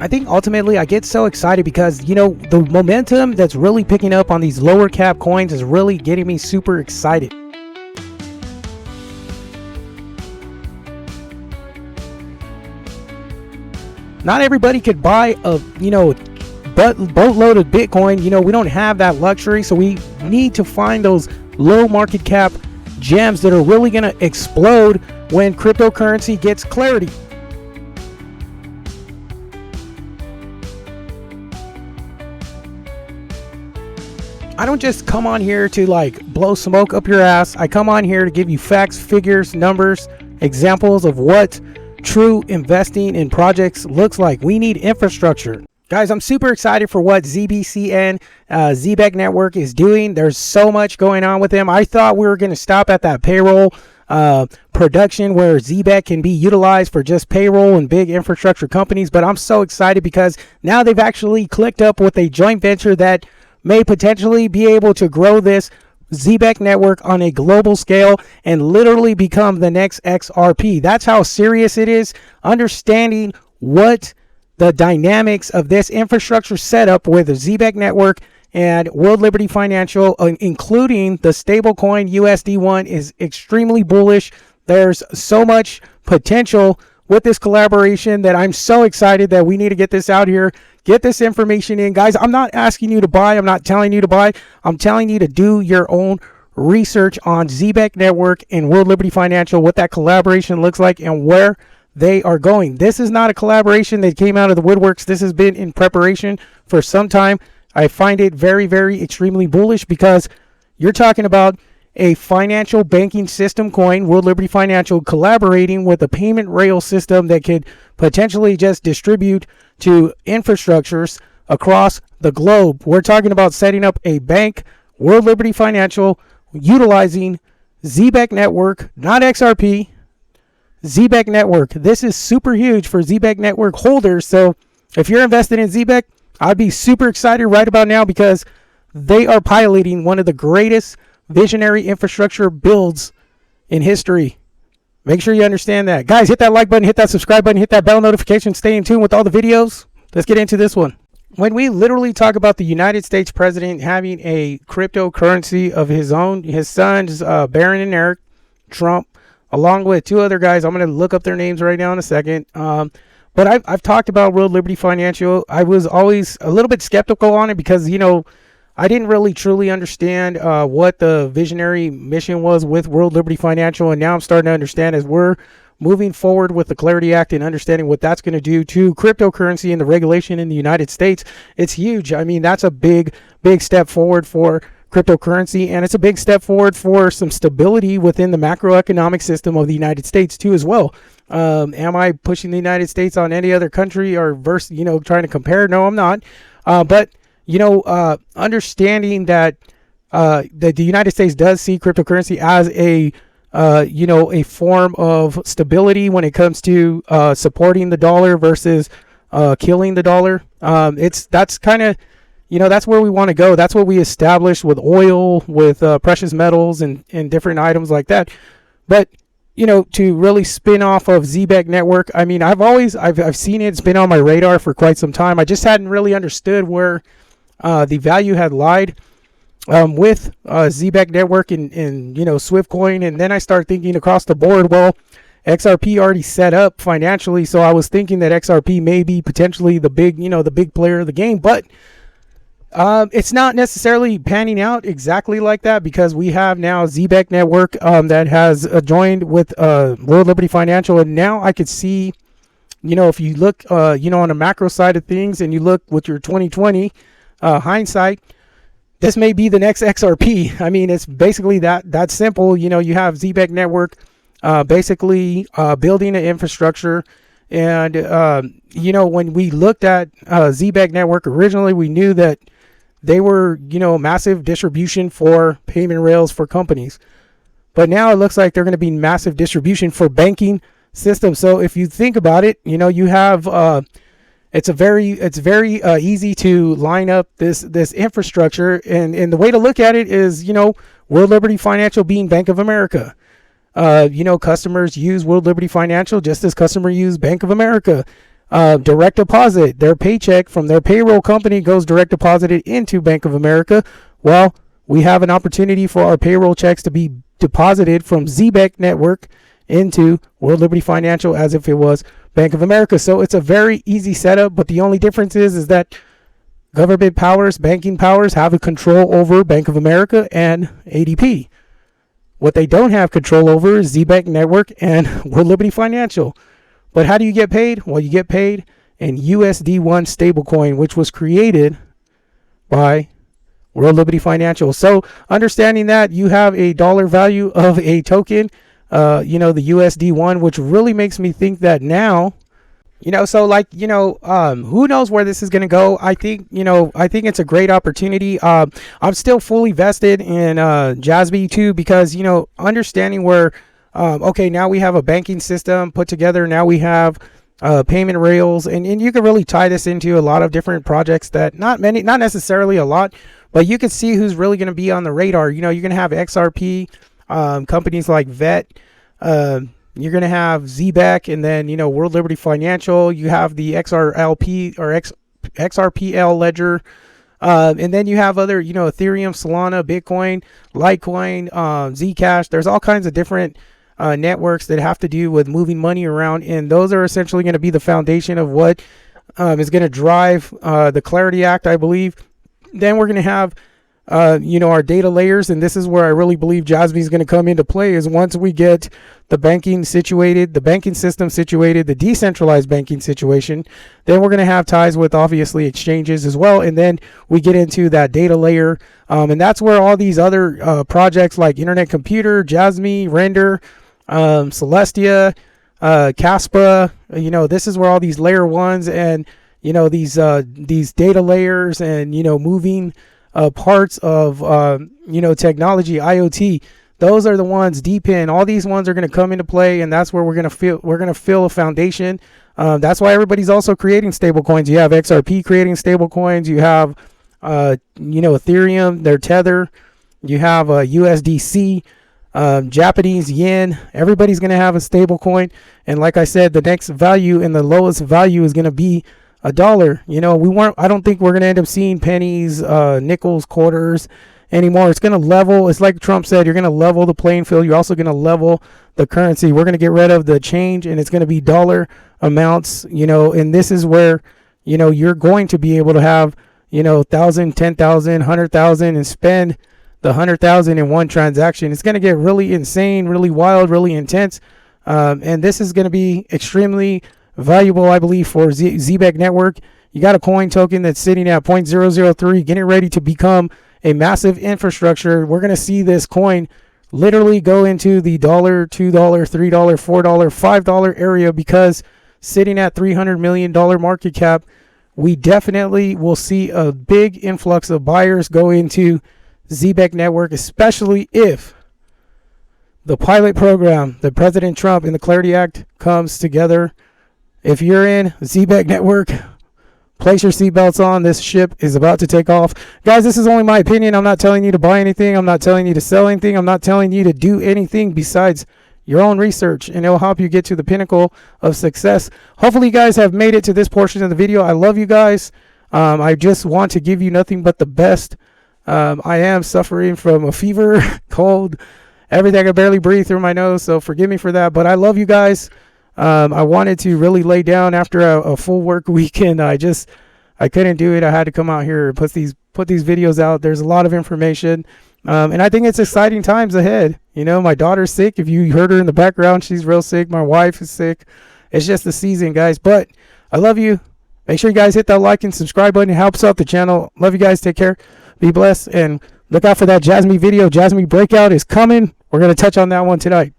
I think ultimately I get so excited because, the momentum that's really picking up on these lower cap coins is really getting me super excited. Not everybody could buy a, boatload of Bitcoin. We don't have that luxury, so we need to find those low market cap gems that are really going to explode when cryptocurrency gets clarity. I don't just come on here to blow smoke up your ass. I come on here to give you facts, figures, numbers, examples of what true investing in projects looks like. We need infrastructure. Guys, I'm super excited for what ZBCN, Zebec Network is doing. There's so much going on with them. I thought we were going to stop at that payroll production where Zebec can be utilized for just payroll and big infrastructure companies. But I'm so excited because now they've actually clicked up with a joint venture that may potentially be able to grow this Zebec Network on a global scale and literally become the next XRP. That's how serious it is. Understanding what the dynamics of this infrastructure setup with the Zebec Network and World Liberty Financial, including the stablecoin USD1, is extremely bullish. There's so much potential with this collaboration that I'm so excited that we need to get this out here. Get this information in, guys. I'm not asking you to buy. I'm not telling you to buy. I'm telling you to do your own research on Zebec Network and World Liberty Financial, what that collaboration looks like and where they are going. This is not a collaboration that came out of the woodworks. This has been in preparation for some time. I find it very, very extremely bullish because you're talking about a financial banking system coin, World Liberty Financial, collaborating with a payment rail system that could potentially just distribute to infrastructures across the globe. We're talking about setting up a bank, World Liberty Financial, utilizing Zebec Network, not XRP, Zebec Network. This is super huge for Zebec Network holders. So if you're invested in Zebec, I'd be super excited right about now because they are piloting one of the greatest visionary infrastructure builds in history. Make sure you understand that. Guys, hit that like button, hit that subscribe button, hit that bell notification, stay in tune with all the videos. Let's get into this one. When we literally talk about the United States president having a cryptocurrency of his own, his sons, Barron and Eric Trump, along with two other guys, I'm going to look up their names right now in a second. But I've talked about World Liberty Financial. I was always a little bit skeptical on it because, I didn't really truly understand what the visionary mission was with World Liberty Financial. And now I'm starting to understand as we're moving forward with the Clarity Act and understanding what that's going to do to cryptocurrency and the regulation in the United States. It's huge. I mean, that's a big, big step forward for cryptocurrency. And it's a big step forward for some stability within the macroeconomic system of the United States too as well. Am I pushing the United States on any other country or trying to compare? No, I'm not. But understanding that the United States does see cryptocurrency as a form of stability when it comes to supporting the dollar versus killing the dollar. That's kind of, that's where we want to go. That's what we established with oil, with precious metals and different items like that. But to really spin off of Zebec Network, I mean, I've seen it. It's been on my radar for quite some time. I just hadn't really understood where the value had lied with Zebec Network and Swift Coin. And then I started thinking across the board, well, XRP already set up financially. So I was thinking that XRP may be potentially the big player of the game. But it's not necessarily panning out exactly like that because we have now Zebec Network that has joined with World Liberty Financial. And now I could see, if you look, on the macro side of things and you look with your 2020 hindsight, this may be the next XRP. I mean, it's basically that simple. You have Zebec Network basically building an infrastructure. And, when we looked at Zebec Network originally, we knew that they were, massive distribution for payment rails for companies. But now it looks like they're going to be massive distribution for banking systems. So if you think about it, you have it's very easy to line up this infrastructure. And the way to look at it is, World Liberty Financial being Bank of America. Customers use World Liberty Financial just as customers use Bank of America. direct deposit. Their paycheck from their payroll company goes direct deposited into Bank of America. Well, we have an opportunity for our payroll checks to be deposited from Zebec Network into World Liberty Financial as if it was Bank of America. So it's a very easy setup, but the only difference is that government powers, banking powers have a control over Bank of America and ADP. What they don't have control over is Zebec Network and World Liberty Financial. But how do you get paid? Well, you get paid in USD1 stablecoin, which was created by World Liberty Financial. So understanding that you have a dollar value of a token, the USD1, which really makes me think that now, who knows where this is going to go. I think it's a great opportunity. I'm still fully vested in JASB too, because, understanding where, now we have a banking system put together. Now we have payment rails, and you can really tie this into a lot of different projects that not necessarily a lot, but you can see who's really going to be on the radar. You're going to have XRP, companies like VET, you're going to have Zebec, and then, World Liberty Financial. You have the XRLP or XRPL ledger. And then you have other, Ethereum, Solana, Bitcoin, Litecoin, Zcash. There's all kinds of different networks that have to do with moving money around. And those are essentially going to be the foundation of what is going to drive the Clarity Act, I believe. Then we're going to have, our data layers. And this is where I really believe JASB is going to come into play, is once we get the banking situated, the banking system situated, the decentralized banking situation, then we're going to have ties with obviously exchanges as well. And then we get into that data layer. And that's where all these other projects like Internet Computer, Jasmy, Render, Celestia, Caspa, this is where all these layer ones and, these data layers and, moving parts of, technology, IoT, those are the ones deep in. All these ones are going to come into play, and that's where we're going to fill a foundation. That's why everybody's also creating stable coins. You have XRP creating stable coins. You have, Ethereum, their Tether. You have USDC, Japanese yen. Everybody's going to have a stable coin. And like I said, the next value and the lowest value is going to be $1. I don't think we're going to end up seeing pennies, nickels, quarters anymore. It's going to level. It's like Trump said, you're going to level the playing field. You're also going to level the currency. We're going to get rid of the change, and it's going to be dollar amounts, and this is where, you're going to be able to have, 1,000, 10,000, 100,000 and spend the 100,000 in one transaction. It's going to get really insane, really wild, really intense. And this is going to be extremely valuable, I believe, for Zebec Network. You got a coin token that's sitting at 0.003, getting ready to become a massive infrastructure. We're going to see this coin literally go into the $1, $2, $3, $4, $5 area, because sitting at $300 million market cap, we definitely will see a big influx of buyers go into Zebec Network, especially if the pilot program, the President Trump and the Clarity Act comes together. If you're in Zebec Network, place your seatbelts on. This ship is about to take off. Guys, this is only my opinion. I'm not telling you to buy anything. I'm not telling you to sell anything. I'm not telling you to do anything besides your own research, and it'll help you get to the pinnacle of success. Hopefully you guys have made it to this portion of the video. I love you guys. I just want to give you nothing but the best. I am suffering from a fever, cold, everything. I can barely breathe through my nose, so forgive me for that. But I love you guys. I wanted to really lay down after a full work weekend. I couldn't do it. I had to come out here and put these videos out. There's a lot of information. And I think it's exciting times ahead. My daughter's sick. If you heard her in the background, she's real sick. My wife is sick. It's just the season, guys. But I love you. Make sure you guys hit that like and subscribe button. It helps out the channel. Love you guys. Take care. Be blessed. And look out for that Jasmy video. Jasmy Breakout is coming. We're going to touch on that one tonight.